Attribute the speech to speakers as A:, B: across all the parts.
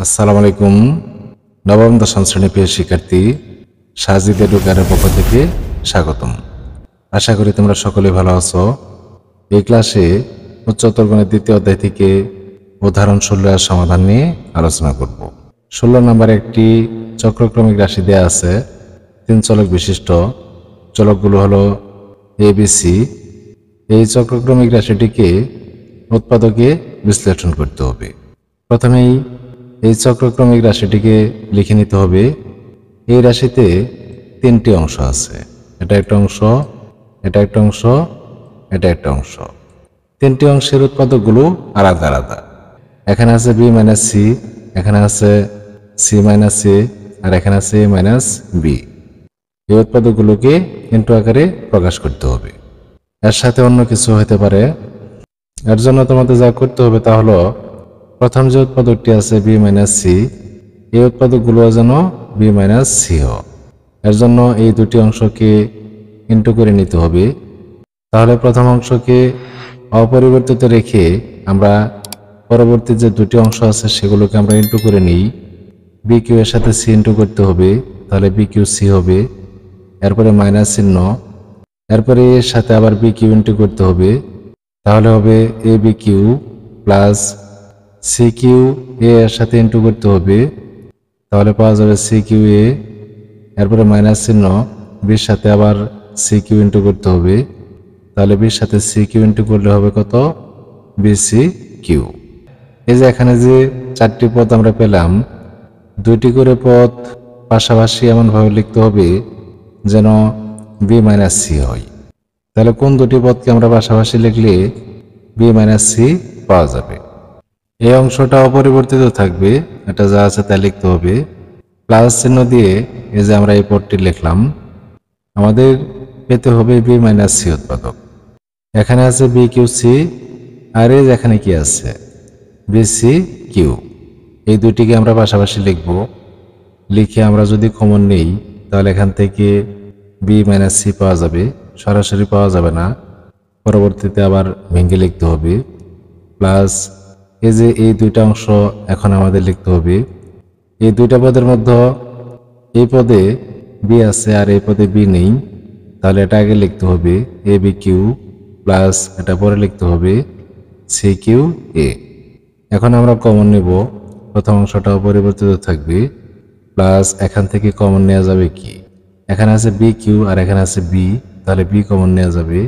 A: আসসালামু আলাইকুম। নবম দশম শ্রেণী প্রিয় শিক্ষার্থী, সাজিদ এডুকেয়ারের পক্ষ থেকে স্বাগতম। আশা করি তোমরা সকলে ভালো আছো। এই ক্লাসে উচ্চতর গণিত দ্বিতীয় অধ্যায় থেকে উদাহরণ 16 এর সমাধান নিয়ে আলোচনা করব। 16 নম্বরে একটি চক্রক্রমিক রাশি দেয়া আছে, 3 চলক বিশিষ্ট। চলকগুলো হলো ABC। এই চক্রক্রমিক রাশিটিকে উৎপাদকে বিশ্লেষণ করতে হবে। প্রথমেই এই চক্রক্রমিক রাশিটিকে লিখে নিতে হবে। এই রাশিতে 3টি অংশ আছে, এটা একটা অংশ, এটা একটা অংশ, এটা একটা অংশ। 3টি অংশের উৎপাদকগুলো আলাদা আলাদা। এখানে আছে B মাইনাস সি, এখানে আছে সি মাইনাস এ, আর এখানে আছে এ মাইনাস বি। এই উৎপাদকগুলোকে ইনটু আকারে প্রকাশ করতে হবে। এর সাথে অন্য কিছু হতে পারে। এর জন্য তোমাদের যা করতে হবে তা হলো, প্রথম যে উৎপাদকটি আছে বি মাইনাস সি, এই উৎপাদকগুলো যেন বি মাইনাস সি হয়। এর জন্য এই দুটি অংশকে ইনটু করে নিতে হবে। তাহলে প্রথম অংশকে অপরিবর্তিত রেখে আমরা পরবর্তী যে দুটি অংশ আছে সেগুলোকে আমরা ইনটু করে নিই। বি কিউ এর সাথে সি ইনটু করতে হবে, তাহলে বি কিউ সি হবে। এরপরে মাইনাস চিহ্ন, এরপরে এর সাথে আবার বি কিউ ইনটু করতে হবে, তাহলে হবে A B Q plus C Q A এর সাথে ইনটু করতে হবে, তাহলে পাওয়া যাবে সি কিউ এ। এরপরে মাইনাস চিহ্ন, বির সাথে আবার সি কিউ ইনটু করতে হবে, তাহলে বির সাথে সি কিউ ইনটু করলে হবে কত, বি সি কিউ। এই যে এখানে যে 4টি পদ আমরা পেলাম, 2টি করে পদ পাশাপাশি এমনভাবে লিখতে হবে যেন বি মাইনাস সি হয়। তাহলে কোন দুটি পদকে আমরা পাশাপাশি লিখলে বি মাইনাস সি পাওয়া যাবে? এই অংশটা অপরিবর্তিত থাকবে, এটা যা আছে তাই লিখতে হবে। প্লাস চিহ্ন দিয়ে এই যে আমরা এই পদটি লিখলাম, আমাদের পেতে হবে বি মাইনাস সি উৎপাদক। এখানে আছে বি কিউ সি, আর এই এখানে কি আছে বি সি কিউ। এই দুটিকে আমরা পাশাপাশি লিখব। লিখে আমরা যদি কমন নেই তাহলে এখান থেকে বি মাইনাস সি পাওয়া যাবে, সরাসরি পাওয়া যাবে না, পরবর্তীতে আবার ভেঙে লিখতে হবে। প্লাস এই যে এই দুইটা অংশ এখন আমাদের লিখতে হবে। এই দুইটা পদের মধ্যে এই পদে বি আছে আর এই পদে বি নেই, তাহলে এটা আগে লিখতে হবে এ বি কিউ প্লাস এটা পরে লিখতে হবে সি কিউ এ। এখন আমরা কমন নেব, প্রথম অংশটা অপরিবর্তিত থাকবে, প্লাস এখান থেকে কমন নেওয়া যাবে কি, এখানে আছে বি কিউ আর এখানে আছে বি, তাহলে বি কমন নেওয়া যাবে।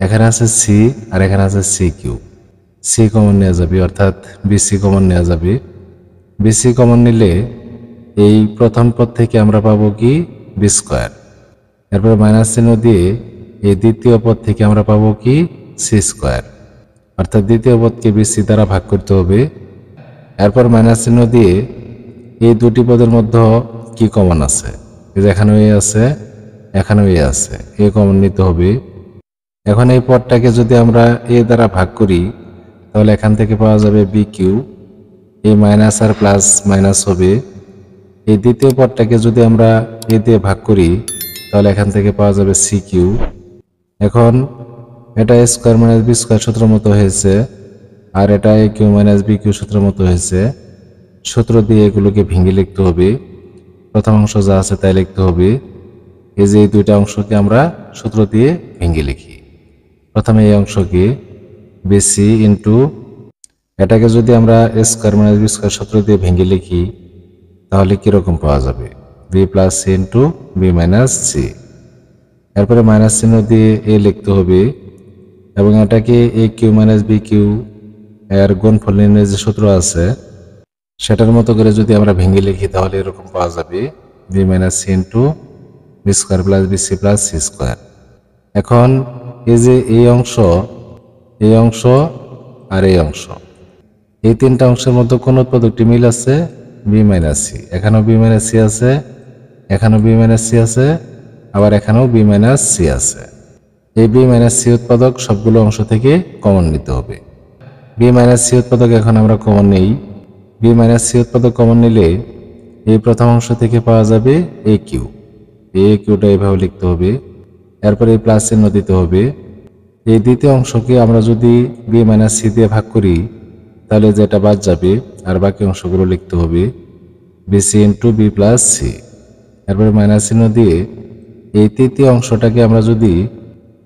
A: এখানে আছে সি আর এখানে আছে সি কিউ, সি কমন নেওয়া যাবে, অর্থাৎ বিসি কমন নেওয়া যাবে। বিসি কমন নিলে এই প্রথম পদ থেকে আমরা পাবো কি বি স্কোয়ার। এরপর মাইনাস চিহ্ন দিয়ে এই দ্বিতীয় পদ থেকে আমরা পাবো কি সি স্কোয়ার, অর্থাৎ দ্বিতীয় পদকে বিসি দ্বারা ভাগ করতে হবে। এরপর মাইনাস চিহ্ন দিয়ে এই দুটি পদের মধ্যে কি কমন আছে, এখানেও এ আছে এখানেও এ আছে, এ কমন নিতে হবে। এখন এই পদটাকে যদি আমরা এ দ্বারা ভাগ করি তাহলে এখান থেকে পাওয়া যাবে বি কিউ, এই মাইনাস আর প্লাস মাইনাস হবে। এই দ্বিতীয় পদটাকে যদি আমরা এ দিয়ে ভাগ করি তাহলে এখান থেকে পাওয়া যাবে সি কিউ। এখন এটা a square minus b square সূত্র মতো হয়েছে, আর এটা a q minus b q সূত্র মতো হয়েছে। সূত্র দিয়ে এগুলোকে ভেঙে লিখতে হবে, প্রথম অংশ যা আছে তাই লিখতে হবে। এই যে এই দুইটা অংশকে আমরা সূত্র দিয়ে ভেঙে লিখি। প্রথমে এই অংশকে বিসি ইন্টু, এটাকে যদি আমরা a square minus b square সূত্র দিয়ে ভেঙে লিখি তাহলে কিরকম পাওয়া যাবে, b plus c into b minus c. এরপরে মাইনাস চিহ্ন দিয়ে এ লিখতে হবে, এবং এটাকে a q minus b q এর গুণফল নির্ণয়ের যে সূত্র আছে সেটার মতো করে যদি আমরা ভেঙে লিখি তাহলে এরকম পাওয়া যাবে b minus c into b square plus b c plus c square. এখন এই যে এই অংশ আর এই অংশ, এই 3টা অংশের মধ্যে কোন উৎপাদকটি মিল আছে, বি মাইনাস সি। এখানেও বি মাইনাস সি আছে, এখানেও বি মাইনাস সি আছে, আবার এখানেও বি মাইনাস সি আছে। এই বি মাইনাস সি উৎপাদক সবগুলো অংশ থেকে কমন নিতে হবে। বি মাইনাস সি উৎপাদক এখন আমরা কমন নেই। বি মাইনাস সি উৎপাদক কমন নিলে এই প্রথম অংশ থেকে পাওয়া যাবে এ কিউ, এই কিউটা এইভাবে লিখতে হবে। এরপরে এই প্লাস চিহ্ন দিতে হবে। এই দ্বিতীয় অংশকে আমরা যদি বি মাইনাস সি দিয়ে ভাগ করি তাহলে যেটা বাদ যাবে আর বাকি অংশগুলো লিখতে হবে bc into b plus c. তারপরে মাইনাস চিহ্ন দিয়ে এই তৃতীয় অংশটাকে আমরা যদি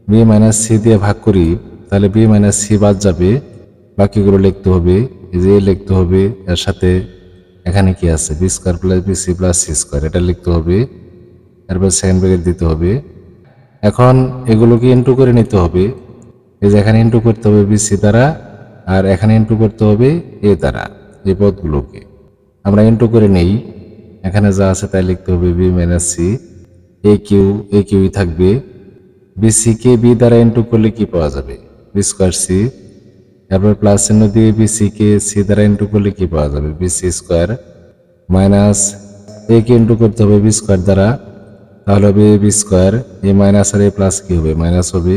A: বি মাইনাস সি দিয়ে ভাগ করি তাহলে বি মাইনাস সি বাদ যাবে, বাকিগুলো লিখতে হবে। এই যে লিখতে হবে, এর সাথে এখানে কি আছে b square plus b c plus c square, এটা লিখতে হবে। তারপর সেকেন্ড ব্র্যাকেট দিতে হবে। এখন এগুলোকে ইন্টু করে নিতে হবে। এই যে এখানে ইন্টু করতে হবে বি সি দ্বারা, আর এখানে ইন্টু করতে হবে এ দ্বারা। এই পদগুলোকে আমরা ইন্টু করে নেই। এখানে যা আছে তাই লিখতে হবে বি মাইনাস সি, এ কিউই থাকবে। বি সি কে বি দ্বারা ইন্টু করলে কি পাওয়া যাবে বি স্কোয়ার সি। তারপর প্লাস চিহ্ন দিয়ে বি সি কে সি দ্বারা ইন্টু করলে কি পাওয়া যাবে বি সি স্কোয়ার, মাইনাস এ কে ইন্টু করতে হবে বি স্কোয়ার দ্বারা, তাহলে হবে বি স্কোয়ার। এ মাইনাস আর এ প্লাস কি হবে মাইনাস হবে।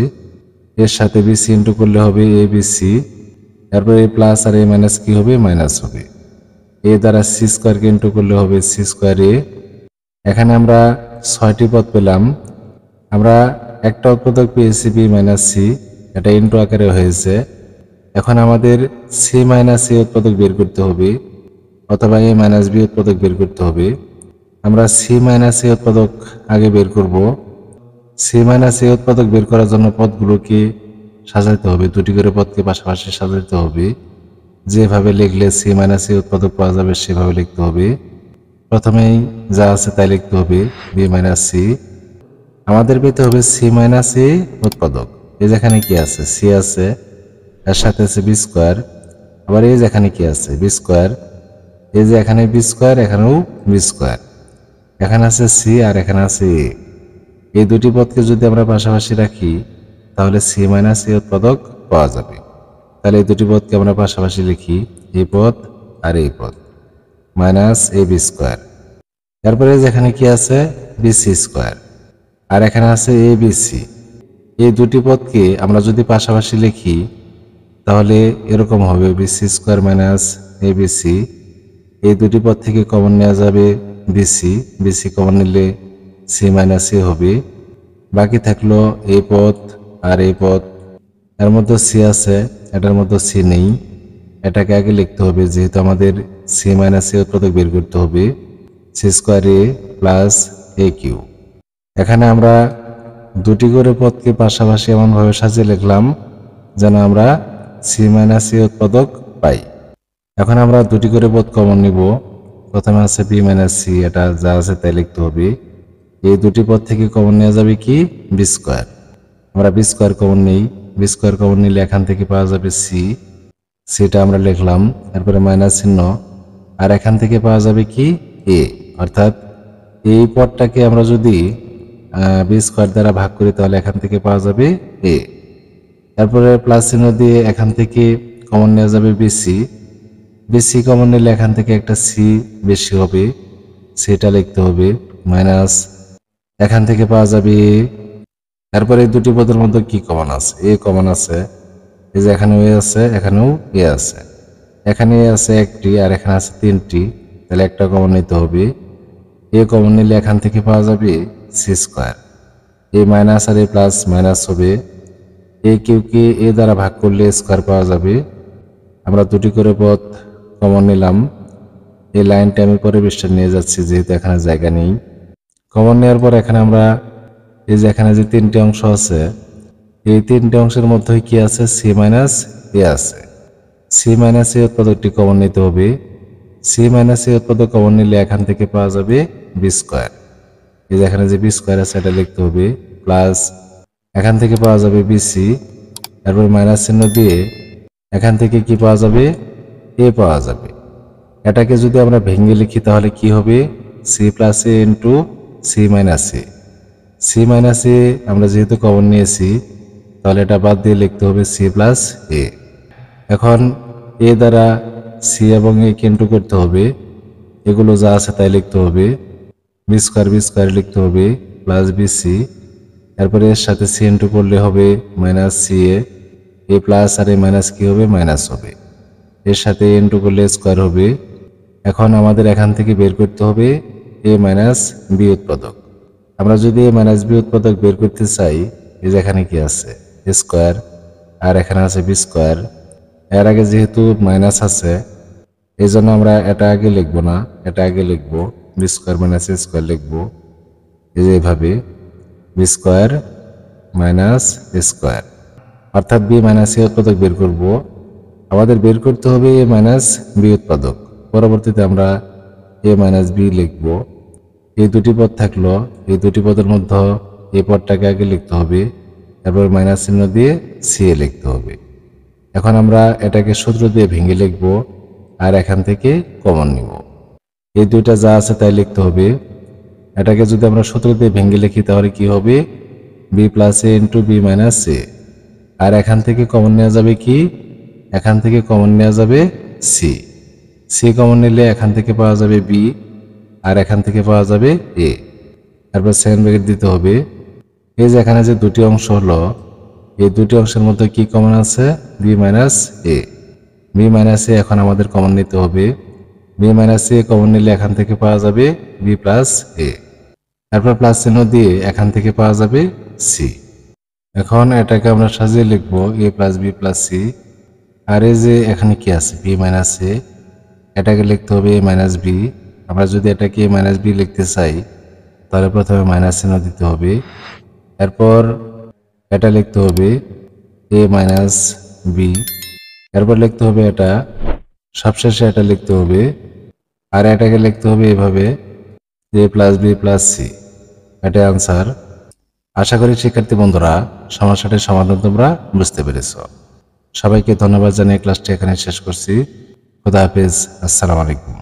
A: এর সাথে বি সি ইন্টু করলে হবে এ বি সি, তারপর এ প্লাস আর এ মাইনাস কি হবে মাইনাস হবে। এ দ্বারা সি স্কোয়ারকে ইন্টু করলে হবে সি স্কোয়ার এ। এখানে আমরা 6টি পদ পেলাম। আমরা একটা উৎপাদক পেয়েছি বি মাইনাস সি, এটা ইন্টু আকারে হয়েছে। এখন আমাদের সি মাইনাস এ উৎপাদক বের করতে হবে, অথবা এ মাইনাস বি উৎপাদক বের করতে হবে। আমরা সি মাইনাস এ উৎপাদক আগে বের করব। সি মাইনাস এ উৎপাদক বের করার জন্য পদগুলোকে সাজাতে হবে, দুটি করে পদকে পাশাপাশি সাজাতে হবে। যেভাবে লিখলে সি মাইনাস এ উৎপাদক পাওয়া যাবে সেভাবে লিখতে হবে। প্রথমেই যা আছে তাই লিখতে হবে বি মাইনাস সি। আমাদের পেতে হবে সি মাইনাস এ উৎপাদক। এই যেখানে কি আছে সি আছে, এর সাথে আছে বি স্কোয়ার, আবার এই যেখানে কি আছে বি স্কোয়ার, এই যে এখানে বি স্কোয়ার, এখানেও বি স্কোয়ার, এখানে আছে সি আর এখানে আছে এ। এই দুটি পদকে যদি আমরা পাশাপাশি রাখি তাহলে সি মাইনাস এ উৎপাদক পাওয়া যাবে। তাহলে এই দুটি পদকে আমরা পাশাপাশি লিখি, এই পদ আর এই পদ, মাইনাস এ বি স্কোয়ার। তারপরে যেখানে কি আছে বি সি স্কোয়ার, আর এখানে আছে এ বি সি। এই দুটি পদকে আমরা যদি পাশাপাশি লিখি তাহলে এরকম হবে B C square minus A B C. এই দুটি পদ থেকে কমন নেওয়া যাবে বিসি, বিসি কমন নিলে সি মাইনাস এ হবে। বাকি থাকলো এই পদ আর এই পদ, এর মধ্যে সি আছে, এটার মধ্যে সি নেই। এটাকে আগে লিখতে হবে, যেহেতু আমাদের সি মাইনাস এ উৎপাদক বের করতে হবে। সি স্কোয়ার এ প্লাস এ কিউ। এখানে আমরা দুটি করে পদকে পাশাপাশি এমনভাবে সাজিয়ে লিখলাম যেন আমরা সি মাইনাস এ উৎপাদক পাই। এখন আমরা দুটি করে পদ কমন নিব। প্রথমে আছে বি মাইনাস সি, এটা যা আছে তাই লিখতে হবে। এই দুটি পদ থেকে কমন নেওয়া যাবে কি বি স্কোয়ার। আমরা বি স্কোয়ার কমন নেই, বি স্কোয়ার কমন নিলে এখান থেকে পাওয়া যাবে সি, সিটা আমরা লিখলাম। তারপরে মাইনাস চিহ্ন, আর এখান থেকে পাওয়া যাবে কি এ, অর্থাৎ এই পদটাকে আমরা যদি বি স্কোয়ার দ্বারা ভাগ করি তাহলে এখান থেকে পাওয়া যাবে এ। তারপরে প্লাস চিহ্ন দিয়ে এখান থেকে কমন নেওয়া যাবে বিসি, বিসি কমন নিলে এখান থেকে একটা সি বেশি হবে, সেটা লিখতে হবে। মাইনাস এখান থেকে পাওয়া যাবে। তারপরে এই দুটি পদের মধ্যে কি কমন আছে এ কমন আছে, এই যে এখানেও এ আছে এখানেও এ আছে, এখানে এ আছে একটি আর এখানে আছে তিনটি, তাহলে একটা কমন নিতে হবে। এ কমন নিলে এখান থেকে পাওয়া যাবে সি স্কোয়ার। এ মাইনাস আর এ প্লাস মাইনাস হবে। এ কিউকে এ দ্বারা ভাগ করলে স্কোয়ার পাওয়া যাবে। আমরা দুটি করে পদ কমন নিলাম। এই লাইনটা আমি পরে পৃষ্ঠা নিয়ে যাচ্ছি যেহেতু এখানে জায়গা নেই। কমন নেওয়ার পর এখানে আমরা এই যে এখানে যে তিনটি অংশ আছে, এই তিনটি অংশের মধ্যে কি আছে সি মাইনাস এ আছে। সি মাইনাস এ উৎপাদকটি কমন নিতে হবে। সি মাইনাস এ উৎপাদক কমন নিলে এখান থেকে পাওয়া যাবে বি স্কোয়ার। এই যে এখানে যে বি স্কোয়ার আছে এটা লিখতে হবে, প্লাস এখান থেকে পাওয়া যাবে বিসি। তারপর মাইনাস চিহ্ন দিয়ে এখান থেকে কি পাওয়া যাবে এ পাওয়া যাবে। এটাকে যদি আমরা ভেঙে লিখি তাহলে কি হবে সি প্লাস এ ইন্টু সি মাইনাস এ। সি মাইনাস এ আমরা যেহেতু কমন নিয়েছি তাহলে এটা বাদ দিয়ে লিখতে হবে সি প্লাস এ। এখন এ দ্বারা সি এবং এ কে ইন্টু করতে হবে, এগুলো যা আছে তাই লিখতে হবে। বি স্কোয়ার লিখতে হবে প্লাস বিসি, তারপরে এর সাথে সি ইন্টু করলে হবে মাইনাস সি এ প্লাস আর এ মাইনাস কি হবে মাইনাস হবে, এর সাথে ইন্টু করলে স্কোয়ার হবে। এখন আমাদের এখান থেকে বের করতে হবে এ মাইনাস বি উৎপাদক। আমরা যদি এ মাইনাস বি উৎপাদক বের করতে চাই, এই যে এখানে কি আছে স্কোয়ার আর এখানে আছে বি স্কোয়ার, এর আগে যেহেতু মাইনাস আছে এই জন্য আমরা এটা আগে লিখবো না, এটা আগে লিখবো, বি স্কোয়ার মাইনাস এ স্কোয়ার লিখবো। এই যে এইভাবে বি স্কোয়ার মাইনাস এ স্কোয়ার, অর্থাৎ বি মাইনাস এ উৎপাদক বের করব। আমাদের বের করতে হবে এ মাইনাস বি উৎপাদক। পরবর্তীতে আমরা এ মাইনাস বি লিখব। এই দুটি পদ থাকলো, এই দুটি পদের মধ্যে এই পদটাকে আগে লিখতে হবে, তারপর মাইনাস চিহ্ন দিয়ে সি এ লিখতে হবে। এখন আমরা এটাকে সূত্র দিয়ে ভেঙে লিখব আর এখান থেকে কমন নিব। এই দুইটা যা আছে তাই লিখতে হবে। এটাকে যদি আমরা সূত্র দিয়ে ভেঙে লিখি তাহলে কি হবে, বি প্লাস এ ইন্টু বি মাইনাস এ। আর এখান থেকে কমন নেওয়া যাবে কি, এখান থেকে কমন নেওয়া যাবে সি। সি কমন নিলে এখান থেকে পাওয়া যাবে বি আর এখান থেকে পাওয়া যাবে এ। তারপর সেকেন্ড ব্র্যাকেট দিতে হবে। এই যে এখানে যে দুটি অংশ হলো, এই দুটি অংশের মধ্যে কি কমন আছে, বি মাইনাস এ। বি মাইনাস এ এখন আমাদের কমন নিতে হবে। বি মাইনাস এ কমন নিলে এখান থেকে পাওয়া যাবে বি প্লাস এ। তারপর প্লাস চিহ্ন দিয়ে এখান থেকে পাওয়া যাবে সি। এখন এটাকে আমরা সাজিয়ে লিখবো এ প্লাস বি প্লাস সি। আর এই যে এখানে কি আছে, বি মাইনাস এ, এটাকে লিখতে হবে এ মাইনাস বি। আমরা যদি এটাকে এ মাইনাস বি লিখতে চাই তাহলে প্রথমে মাইনাস চিহ্ন দিতে হবে, এরপর এটা লিখতে হবে এ মাইনাস বি, এরপর লিখতে হবে এটা, সবশেষে এটা লিখতে হবে। আর এটাকে লিখতে হবে এভাবে এ প্লাস বি প্লাস সি। এটাই আনসার। আশা করি শিক্ষার্থী বন্ধুরা সমস্যাটির সমাধান তোমরা বুঝতে পেরেছ। সবাইকে ধন্যবাদ জানিয়ে ক্লাসটি এখানে শেষ করছি। খুদা হাফেজ, আসসালামু আলাইকুম।